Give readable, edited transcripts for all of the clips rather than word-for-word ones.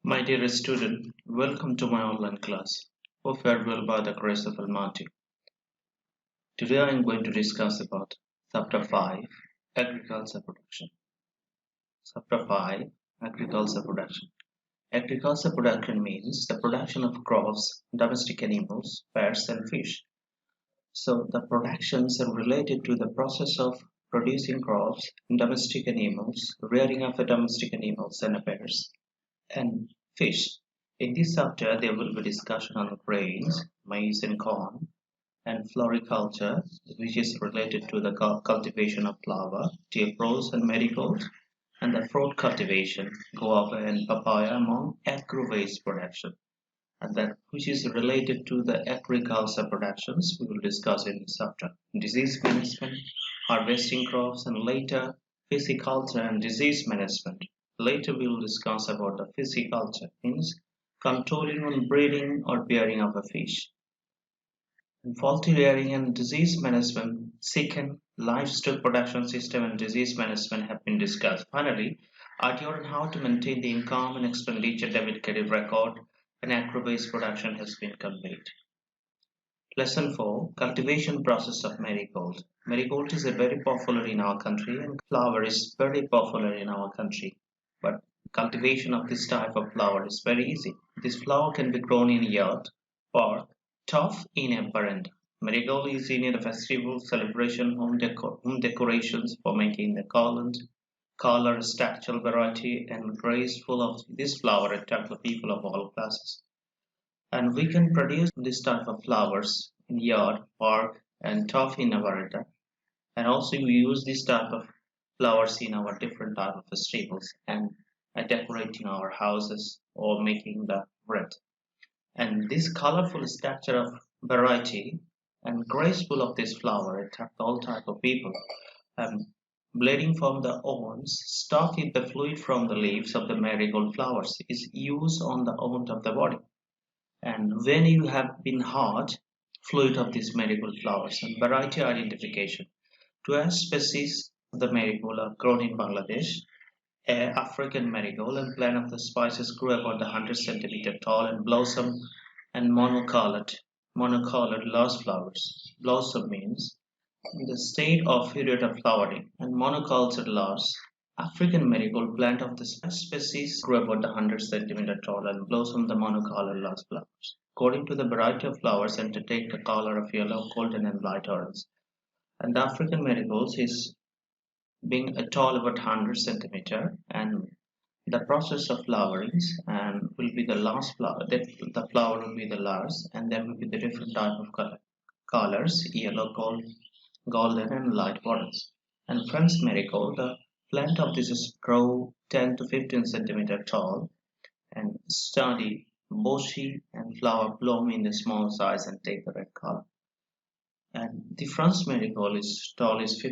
My dear student, welcome to my online class. Hope you are well by the grace of Almighty. Today I am going to discuss about Chapter 5, Agriculture Production. Chapter 5, Agriculture Production. Agriculture production means the production of crops, domestic animals, pets and fish. So the productions are related to the process of producing crops, domestic animals, rearing of the domestic animals and pets, and fish. In this chapter, there will be discussion on grains, maize and corn, and floriculture, which is related to the cultivation of flower, tuberose and marigolds, and the fruit cultivation, guava and papaya among agro-waste production. And that which is related to the agriculture productions, we will discuss in this chapter. Disease management, harvesting crops, and later pisciculture and disease management. Later we will discuss about the pisciculture, means controlling on breeding or bearing of a fish. And faulty rearing and disease management, second, livestock production system and disease management have been discussed. Finally, idea on how to maintain the income and expenditure debit credit record and agro-based production has been conveyed. Lesson 4, cultivation process of marigold. Marigold is a very popular in our country and flower is very popular in our country. But cultivation of this type of flower is very easy. This flower can be grown in a yard or tough in a veranda. Marigold is in a festival, celebration, home decorations for making the garland, color, structural variety, and graceful of this flower attract the people of all classes. And we can produce this type of flowers in yard, park, and tough in a veranda. And also we use this type of flowers in our different type of festivals and decorating our houses or making the bread. And this colorful structure of variety and graceful of this flower attract all type of people. Bleeding from the awns, stock in the fluid from the leaves of the marigold flowers is used on the wound of the body. And when you have been hard, fluid of these marigold flowers and variety identification. 12 species of the marigold are grown in Bangladesh. African marigold and plant of the species grew about 100 centimeter tall and blossom and monocolored large flowers. Blossom means the state of period of flowering and monocolored large African marigold plant of the species grew about 100 centimeter tall and blossom the monocolored large flowers. According to the variety of flowers and to take the color of yellow, golden and light orange. And the African marigolds is being a tall about 100 centimeter and the process of flowerings and will be the last flower that the flower will be the last and there will be the different type of colors yellow, golden and light orange. And French marigold, the plant of this is grow 10 to 15 centimeter tall and sturdy, bushy and flower bloom in the small size and take the red color. And the French marigold is tall is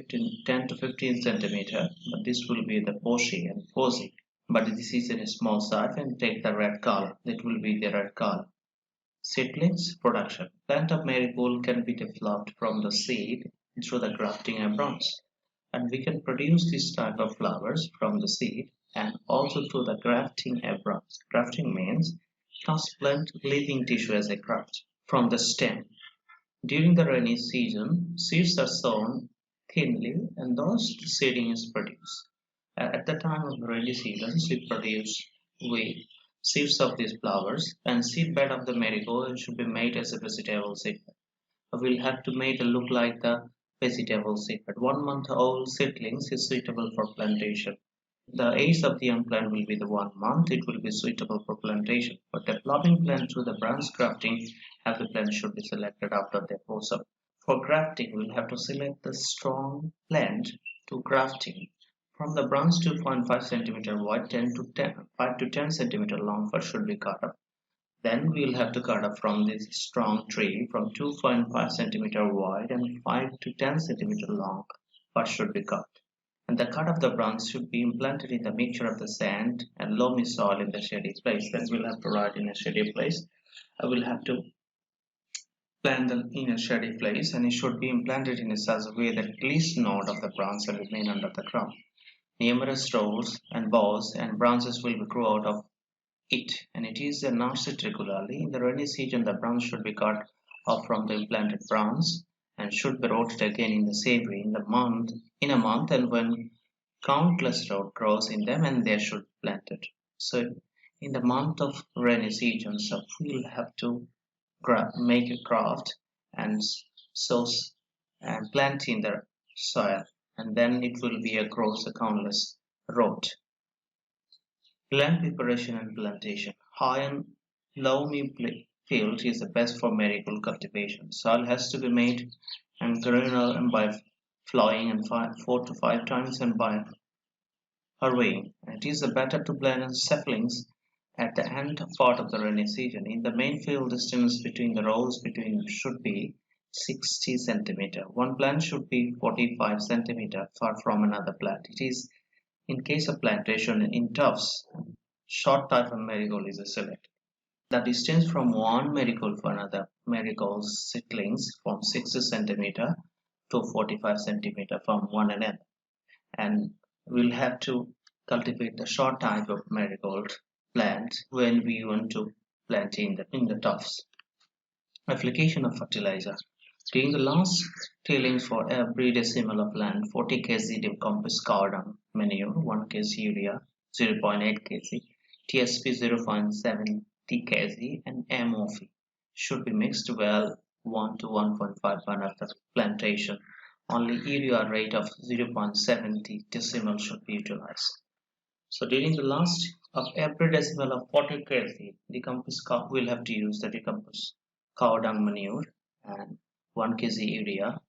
10 to 15 centimeter, but this will be the bushy and posy. But this is in a small size and take the red color. That will be the red color. Seedlings production. Plant of marigold can be developed from the seed through the grafting embryos. And we can produce this type of flowers from the seed and also through the grafting embryos. Grafting means transplant living tissue as a graft from the stem. During the rainy season, seeds are sown thinly and thus seeding is produced. At the time of the rainy season, we seeds of these flowers and seed bed of the marigold should be made as a vegetable seed bed. We'll have to make it look like the vegetable seed bed. 1 month old seedlings is suitable for plantation. The age of the young plant will be the 1 month. It will be suitable for plantation. For developing plant through the branch grafting, healthy plant should be selected after their blossom. For grafting, we'll have to select the strong plant to grafting. From the branch 2.5 centimeter wide, 5 to 10 centimeter long first should be cut off. Then we'll have to cut off from this strong tree from 2.5 centimeter wide and 5 to 10 centimeter long first should be cut. And the cut of the branch should be implanted in the mixture of the sand and loamy soil in the shady place. Then we'll have to write in a shady place. I will have to plant them in a shady place and it should be implanted in such a way that at least node of the branch will remain under the ground. Numerous rows and boughs and branches will grow out of it, and it is nursed regularly. In the rainy season, the branch should be cut off from the implanted branch and should be rooted again in the same way in a month, and when countless root grows in them, and they should be planted. So in the month of rainy season, so we'll have to make a graft and sow and plant in the soil, and then it will be a grows a countless root. Plant preparation and plantation. High and loamy field is the best for marigold cultivation. Soil has to be made and granular and by flowing and 4 to 5 times and by harrowing. It is better to plant saplings at the end part of the rainy season. In the main field, distance between the rows between should be 60 centimeter. One plant should be 45 centimeter far from another plant. It is in case of plantation in tufts, short type of marigold is selected. The distance from one marigold for another marigold seedlings from 60 centimeter to 45 centimeter from one another, and we'll have to cultivate the short type of marigold plant when we want to plant in the tufts. Application of fertilizer. During the last tillings for every decimal of land, 40 kg decomposed cow dung manure, 1 kg urea, 0.8 kg, TSP 0.70 kg, and MOP should be mixed well 1 to 1.5 pound after plantation. Only urea rate of 0.70 decimal should be utilized. So during the last of every decimal of 40 kg, decomposed cow will have to use the decomposed cow dung manure and 1 kg urea,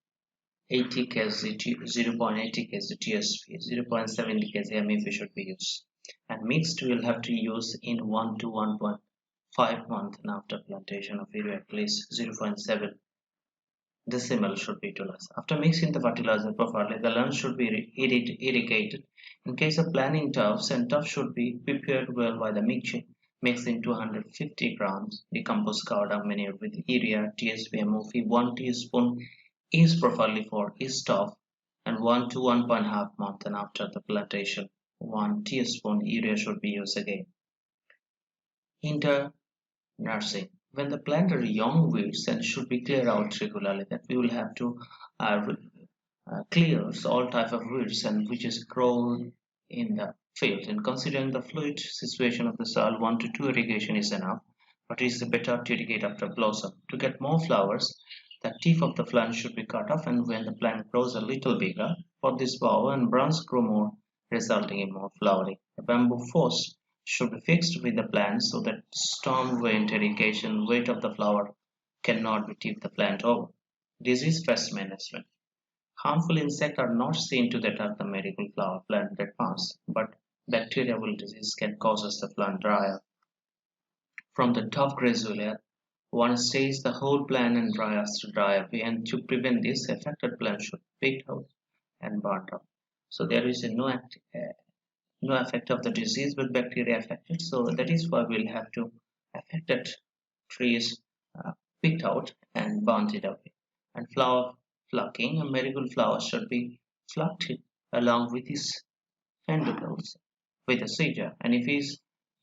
80 kg 0.80 kg TSP, 0.70 kg MFA should be used. And mixed will have to use in 1 to 1.5 months after plantation of urea, at least 0.7 decimal should be utilized. After mixing the fertilizer properly, the land should be irrigated. In case of planting tufts, and tufts should be prepared well by the mixing 250 grams decomposed cow dung manure with urea, TSP, MOP, 1 teaspoon is properly for each tuft, and 1 to 1.5 months and after the plantation, 1 teaspoon urea should be used again. Inter nursing. When the plant are young weeds and should be cleared out regularly, that we will have to clear all type of weeds and which is grown in the field. And considering the fluid situation of the soil, 1 to 2 irrigation is enough, but it is better to irrigate after blossom. To get more flowers, the tip of the plant should be cut off, and when the plant grows a little bigger, for this bough and branch grow more, resulting in more flowering. A bamboo force should be fixed with the plant so that storm wind irrigation weight of the flower cannot be tip the plant over. Disease pest management. Harmful insects are not seen to attack the marigold flower plant at once, but bacterial disease can cause the plant dry up. From the top gradually, one stays the whole plant and dry away, and to prevent this, affected plant should be picked out and burnt up. So there is no effect of the disease with bacteria affected, so that is why we'll have to affected trees uh, picked out and burnt it away. And flower plucking, a marigold flower should be plucked along with his peduncles with a scissor, and if his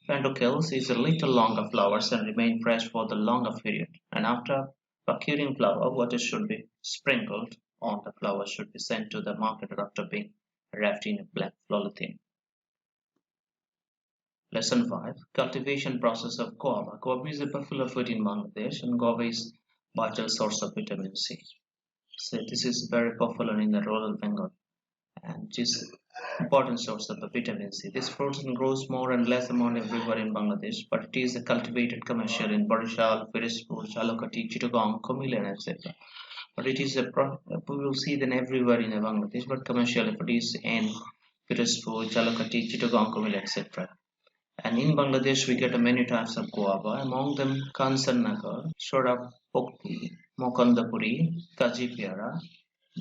peduncles is a little longer flowers and remain fresh for the longer period, and after procuring flower, water should be sprinkled on the flowers should be sent to the market after being wrapped in a black polythene. Lesson 5. Cultivation process of guava. Guava is a popular fruit in Bangladesh, and guava is vital source of vitamin C. So this is very popular in the rural Bengal, and it is important source of the vitamin C. This fruit grows more and less amount everywhere in Bangladesh, but it is cultivated commercial in Barishal, Firozpur, Chalakati, Chittagong, Kumilan, etc. But it is we will see them everywhere in Bangladesh, but commercial it is in Firozpur, Chalakati, Chittagong, Kumilan, etc. And in Bangladesh, we get many types of guava, among them Kansannagar, Sorapokti, Mokandapuri, Kaji Piara,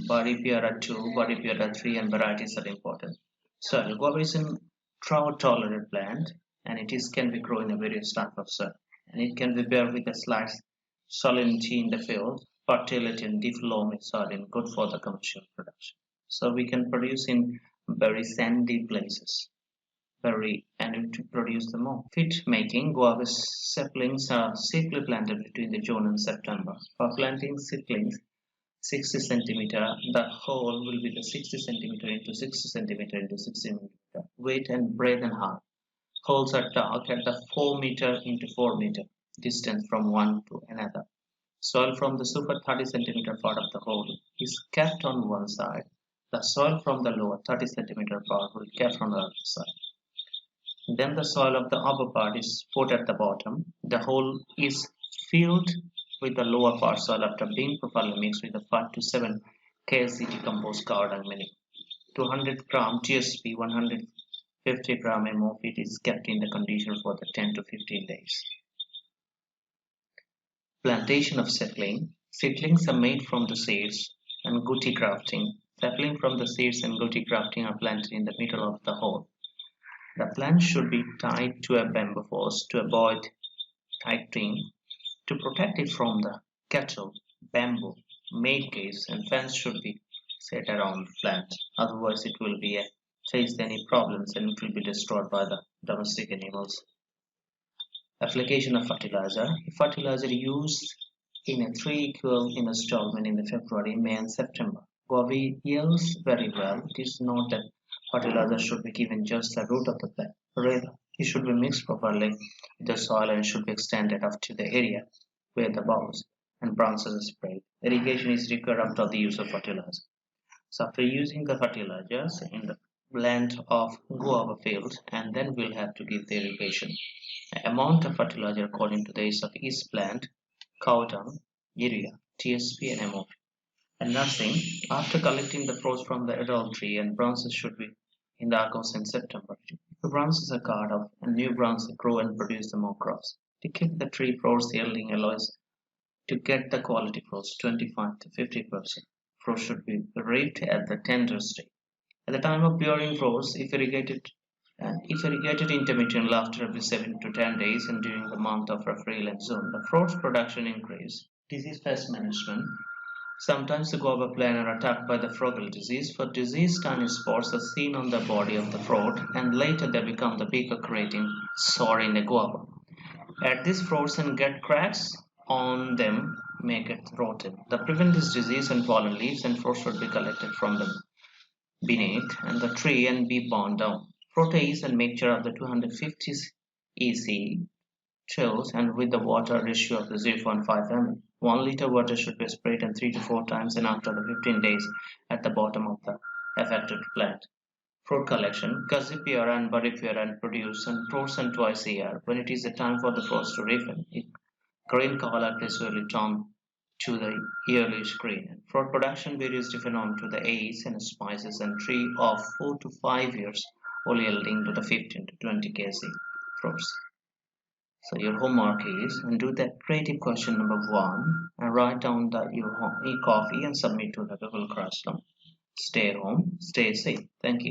Bari Piara 2, Bari Piara 3, and varieties are important. Soil. Guava is a drought-tolerant plant, and can be grown in a various types of soil. And it can be bear with a slight salinity in the field, fertility and deep loamy soil, and good for the commercial production. So we can produce in very sandy places. and to produce the more. Fit making, guava saplings are safely planted between the June and September. For planting seedlings 60 centimeter, the hole will be the 60 centimeter into 60 centimeter into 60 centimeter. Weight and breadth and height. Holes are dug at the 4 meter into 4 meter distance from one to another. Soil from the super 30 centimeter part of the hole is kept on one side. The soil from the lower 30 centimeter part will be kept on the other side. Then the soil of the upper part is put at the bottom. The hole is filled with the lower part soil after being properly mixed with the 5 to 7 kg decomposed cow dung manure. 200 gram GSP, 150 gram MOP is kept in the conditioner for the 10 to 15 days. Plantation of sapling. Seedlings are made from the seeds and gutty grafting. Sapling from the seeds and gutty grafting are planted in the middle of the hole. The plant should be tied to a bamboo post to avoid tightening. To protect it from the cattle, bamboo, made gates and fence should be set around the plant. Otherwise, it will face any problems and it will be destroyed by the domestic animals. Application of fertilizer. Fertilizer used in a 3 equal installment in the February, May and September. Guava yields very well. It is not that fertilizer should be given just the root of the plant. Rather, it should be mixed properly with the soil and should be extended up to the area where the bulbs and branches are spread. Irrigation is required after the use of fertilizer. So after using the fertilizers in the blend of guava field, and then we'll have to give the irrigation. The amount of fertilizer according to the age of each plant, cow dung, urea, TSP and MOP. And nursing, after collecting the fruits from the adult tree and branches should be in the August and September. The branches are cut off and new branches grow and produce the more crops. To keep the tree fruits yielding allows to get the quality fruits 25 to 50%. Fruits should be ripe at the tender stage. At the time of bearing fruits, if irrigated intermittently after every 7 to 10 days and during the month of April and June, the fruit production increase. Disease pest management. Sometimes the guava plant are attacked by the frugal disease. For disease, tiny spots are seen on the body of the fruit and later they become the bigger creating sore in the guava. At these fruits and get cracks on them make it rotten. To prevent this disease and fallen leaves and fruits should be collected from the beneath and the tree and be burned down. Fruit is a mixture of the 250 EC chills and with the water ratio of the 0.5 ml. 1 liter water should be sprayed and 3 to 4 times and after the 15 days at the bottom of the affected plant. Fruit collection. Cassiopea and Baripia and produce and fruits and twice a year. When it is the time for the fruits to ripen, green color gradually turn to the yellowish green. Fruit production varies depending on to the age and spices and tree of 4 to 5 years, all yielding to the 15 to 20 kg fruits. So your homework is and do that creative question number 1 and write down your e-copy and submit to the Google Classroom. Stay home, stay safe. Thank you.